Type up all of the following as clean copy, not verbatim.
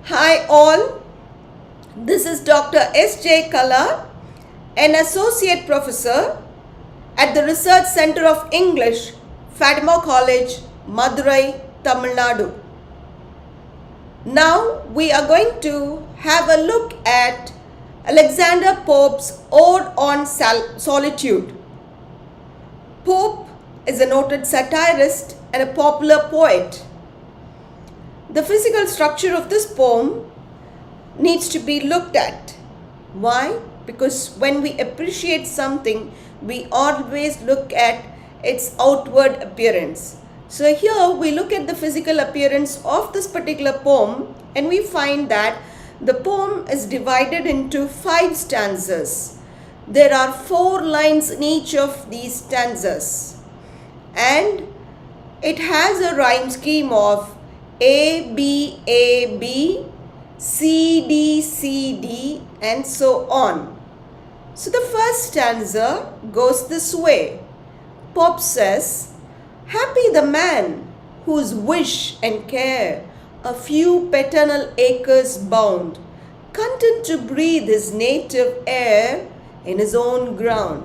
Hi all, this is Dr. S.J. Kala, an Associate Professor at the Research Center of English, Fatima College, Madurai, Tamil Nadu. Now we are going to have a look at Alexander Pope's Ode on Solitude. Pope is a noted satirist and a popular poet. The physical structure of this poem needs to be looked at. Why? Because when we appreciate something, we always look at its outward appearance. So here we look at the physical appearance of this particular poem and we find that the poem is divided into 5 stanzas. There are 4 lines in each of these stanzas and it has a rhyme scheme of A, B, A, B, C, D, C, D and so on. So the first stanza goes this way. Pope says, "Happy the man whose wish and care a few paternal acres bound, content to breathe his native air in his own ground."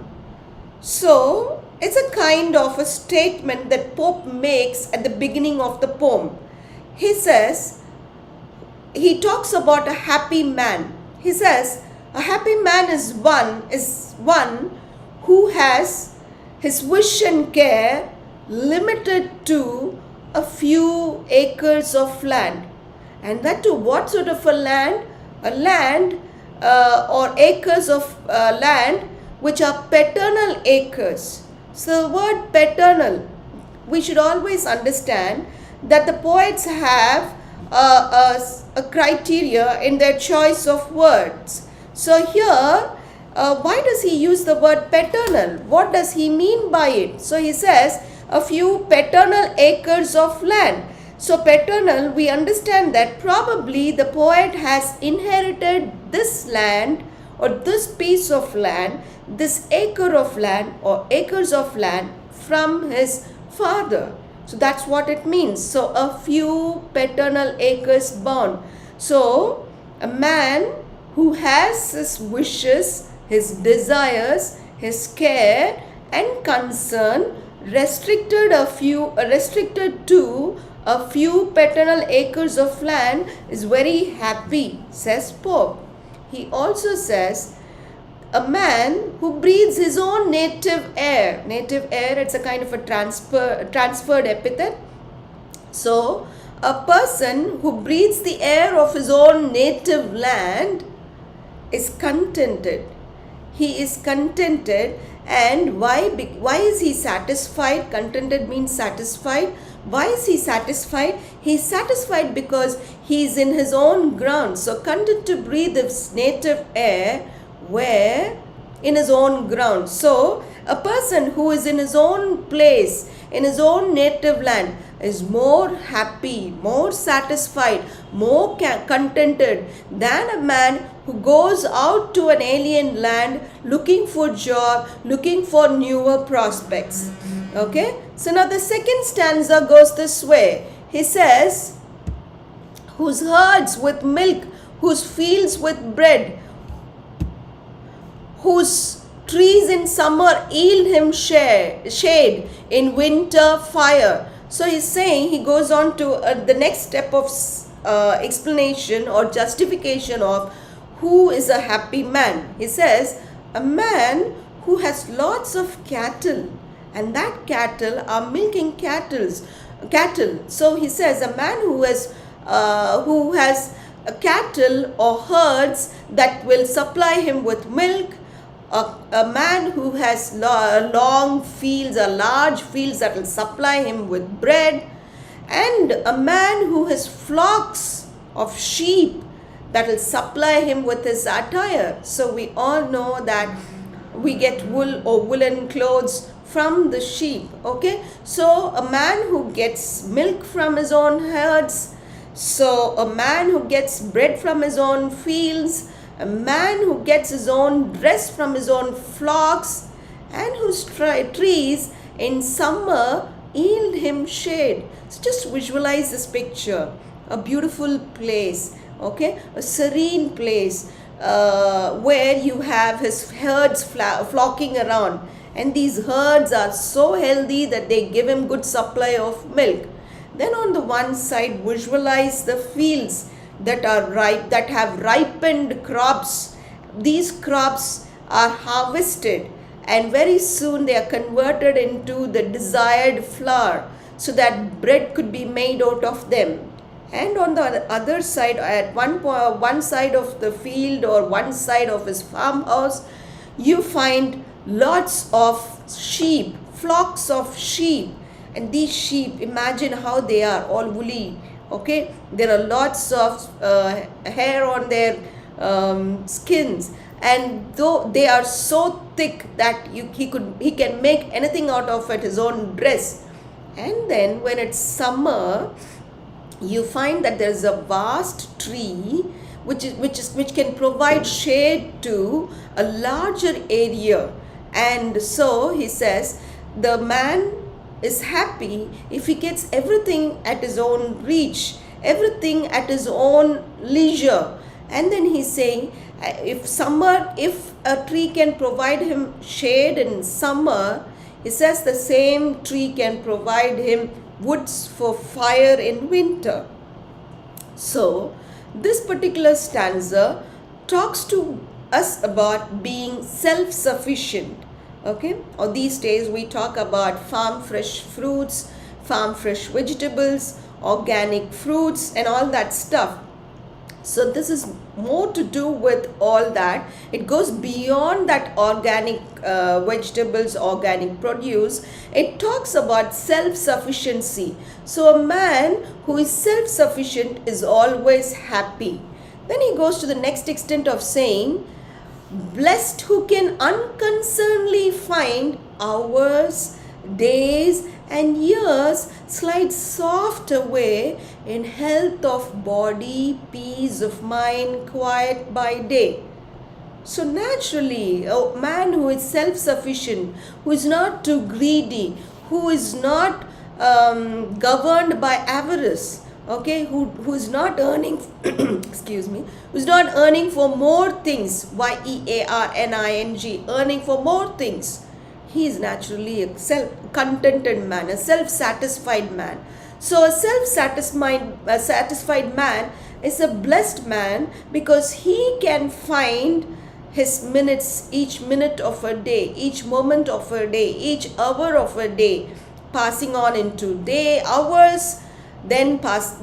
So it's a kind of a statement that Pope makes at the beginning of the poem. He talks about a happy man. He says, a happy man is one who has his wish and care limited to a few acres of land. And that to what sort of a land? A land or acres of land which are paternal acres. So the word paternal, we should always understand that the poets have a criteria in their choice of words. So here, why does he use the word paternal? What does he mean by it? So he says a few paternal acres of land. So paternal, we understand that probably the poet has inherited this land or this piece of land, this acre of land or acres of land from his father. So that's what it means. So a few paternal acres bound. So a man who has his wishes, his desires, his care and concern restricted to a few paternal acres of land is very happy, says Pope. He also says a man who breathes his own native air. Native air, it's a kind of a transferred epithet. So, a person who breathes the air of his own native land is contented. He is contented. And why is he satisfied? Contented means satisfied. Why is he satisfied? He is satisfied because he is in his own ground. So, content to breathe his native air where? In his own ground. So, a person who is in his own place, in his own native land is more happy, more satisfied, more contented than a man who goes out to an alien land looking for job, looking for newer prospects. Okay? So now the second stanza goes this way. He says, whose herds with milk, whose fields with bread, whose trees in summer yield him shade, in winter fire. So he's saying, he goes on to the next step of explanation or justification of who is a happy man. He says, a man who has lots of cattle and that cattle are milking cattle. So he says, a man who has cattle or herds that will supply him with milk, a man who has long fields or large fields that will supply him with bread, and a man who has flocks of sheep that will supply him with his attire. So we all know that we get wool or woolen clothes from the sheep. Okay, so a man who gets milk from his own herds, so a man who gets bread from his own fields, a man who gets his own dress from his own flocks, and whose trees in summer yield him shade. So just visualize this picture. A beautiful place okay, a serene place where you have his herds flocking around, and these herds are so healthy that they give him good supply of milk. Then on the one side, visualize the fields that are ripe, that have ripened crops. These crops are harvested, and very soon they are converted into the desired flour, so that bread could be made out of them. And on the other side, at one side of the field or one side of his farmhouse, you find lots of sheep, flocks of sheep. And these sheep, imagine how they are, all woolly, okay. There are lots of hair on their skins, and though they are so thick that he can make anything out of it, his own dress. And then when it's summer, you find that there is a vast tree which can provide shade to a larger area. And so he says the man is happy if he gets everything at his own reach, everything at his own leisure. And then he's saying, if a tree can provide him shade in summer, he says the same tree can provide him woods for fire in winter. So this particular stanza talks to us about being self-sufficient. Okay, or these days we talk about farm fresh fruits, farm fresh vegetables, organic fruits, and all that stuff. So this is more to do with all that. It goes beyond that organic vegetables, organic produce. It talks about self-sufficiency. So a man who is self-sufficient is always happy. Then he goes to the next extent of saying, blessed who can unconcernedly find hours, days, and years slide soft away in health of body, peace of mind, quiet by day. So naturally, a man who is self-sufficient, who is not too greedy, who is not governed by avarice, okay, who is not earning excuse me, who's not earning for more things, yearning, earning for more things. He is naturally a self-contented man, a self-satisfied man. So a satisfied man is a blessed man, because he can find his minutes, each minute of a day, each moment of a day, each hour of a day, passing on into day hours, then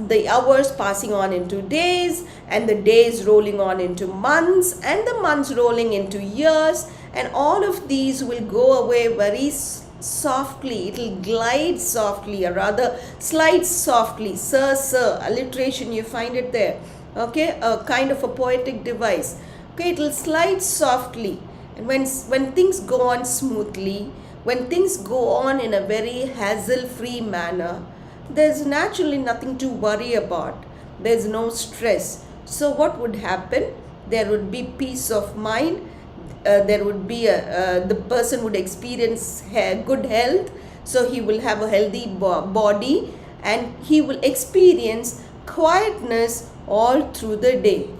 the hours passing on into days, and the days rolling on into months, and the months rolling into years. And all of these will go away very softly. It will glide softly, or rather slide softly. Sir, alliteration, you find it there. Okay, a kind of a poetic device. Okay, it will slide softly. And when things go on smoothly, when things go on in a very hassle-free manner, there's naturally nothing to worry about. There's no stress. So what would happen? There would be peace of mind. There would be the person would experience good health, so he will have a healthy body, and he will experience quietness all through the day.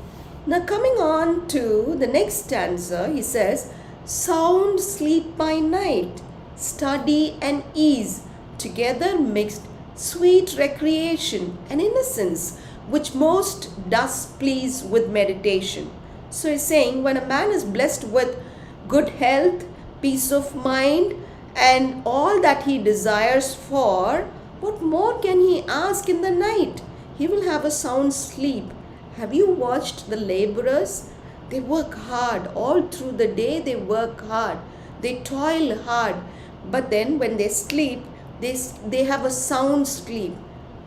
Now coming on to the next stanza, he says, sound sleep by night, study and ease, together mixed, sweet recreation and innocence, which most does please with meditation. So he's saying, when a man is blessed with good health, peace of mind, and all that he desires for, what more can he ask in the night? He will have a sound sleep. Have you watched the laborers? They work hard. All through the day they work hard. They toil hard. But then when they sleep, they have a sound sleep.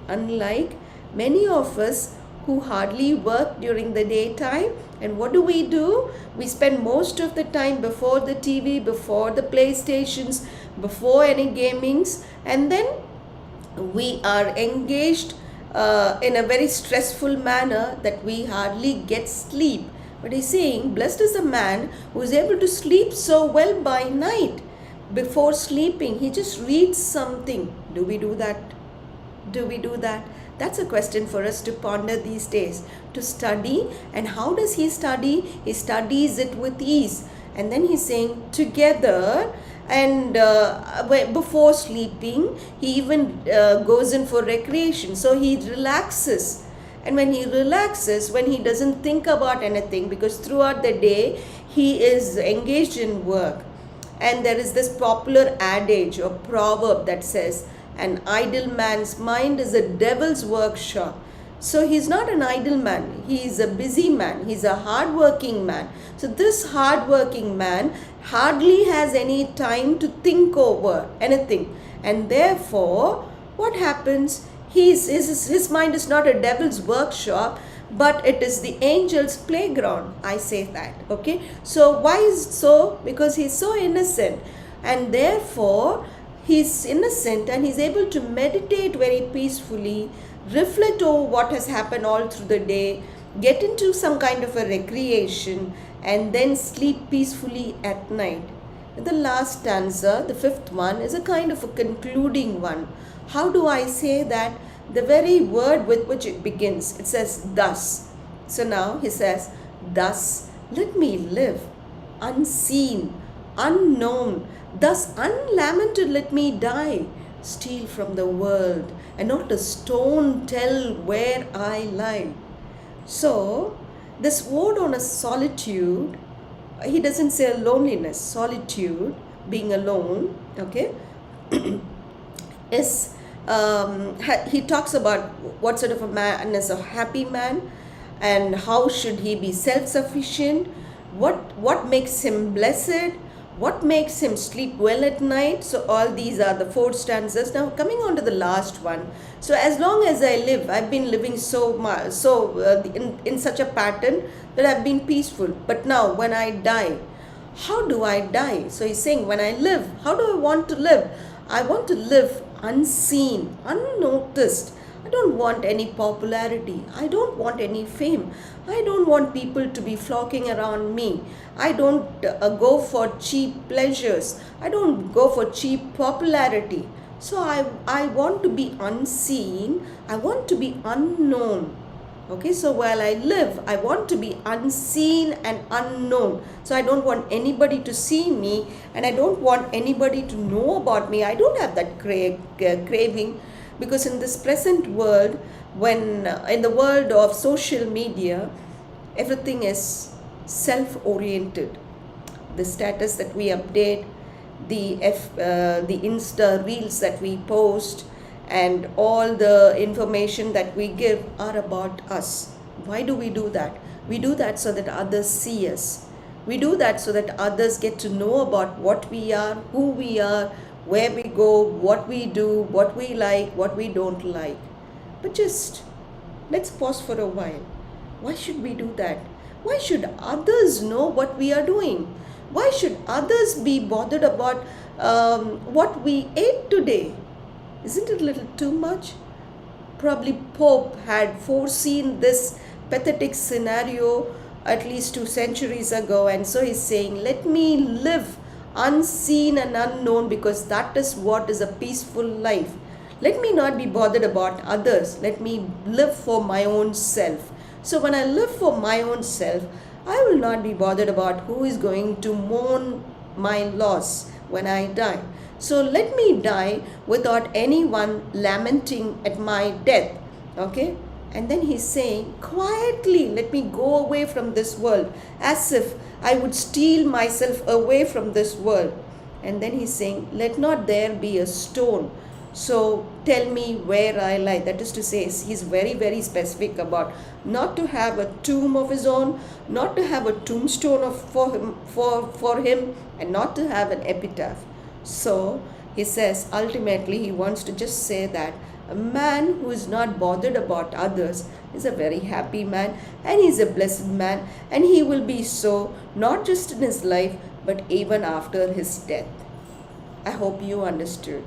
Unlike many of us who hardly work during the daytime. And what do? We spend most of the time before the TV, before the PlayStations, before any gamings, and then we are engaged in a very stressful manner that we hardly get sleep. But he's saying, blessed is the man who is able to sleep so well by night. Before sleeping, he just reads something. Do we do that? That's a question for us to ponder these days. To study, and how does he study? He studies it with ease. And then he's saying together, and before sleeping, he even goes in for recreation. So he relaxes. And when he relaxes, when he doesn't think about anything, because throughout the day he is engaged in work. And there is this popular adage or proverb that says, an idle man's mind is a devil's workshop. So he's not an idle man, he is a busy man, he's a hardworking man. So this hardworking man hardly has any time to think over anything. And therefore, what happens? His mind is not a devil's workshop, but it is the angel's playground. I say that. Okay. So why is so? Because he's so innocent, and therefore he's innocent and he's able to meditate very peacefully, reflect over what has happened all through the day, get into some kind of a recreation, and then sleep peacefully at night. The last stanza, the fifth one, is a kind of a concluding one. How do I say that? The very word with which it begins, it says thus. So now he says, thus let me live, unseen, unknown, thus unlamented let me die, steal from the world, and not a stone tell where I lie. So this word on a solitude, he doesn't say loneliness, solitude, being alone, okay, is he talks about what sort of a man is a happy man, and how should he be self-sufficient, what makes him blessed, what makes him sleep well at night. So all these are the 4 stanzas. Now coming on to the last one. So as long as I live, I've been living in such a pattern that I've been peaceful. But now when I die, how do I die? So he's saying, when I live, how do I want to live? I want to live unseen, unnoticed. I don't want any popularity. I don't want any fame. I don't want people to be flocking around me. I don't go for cheap pleasures. I don't go for cheap popularity. So I want to be unseen. I want to be unknown. Okay, so while I live, I want to be unseen and unknown. So I don't want anybody to see me, and I don't want anybody to know about me. I don't have that craving, because in this present world, when in the world of social media, everything is self-oriented. The status that we update, the Insta reels that we post, and all the information that we give are about us. Why do we do that? We do that so that others see us. We do that so that others get to know about what we are, who we are, where we go, what we do, what we like, what we don't like. But just let's pause for a while. Why should we do that? Why should others know what we are doing? Why should others be bothered about what we ate today? Isn't it a little too much? Probably Pope had foreseen this pathetic scenario at least 2 centuries ago, and so he's saying, let me live unseen and unknown, because that is what is a peaceful life. Let me not be bothered about others. Let me live for my own self. So when I live for my own self, I will not be bothered about who is going to mourn my loss when I die. So let me die without anyone lamenting at my death. Okay? And then he's saying, quietly, let me go away from this world, as if I would steal myself away from this world. And then he's saying, let not there be a stone. So tell me where I lie. That is to say, he's very, very specific about not to have a tomb of his own, not to have a tombstone for him, and not to have an epitaph. So he says, ultimately, he wants to just say that a man who is not bothered about others is a very happy man, and he's a blessed man, and he will be so not just in his life, but even after his death. I hope you understood.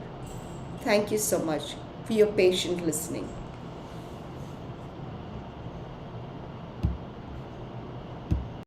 Thank you so much for your patient listening.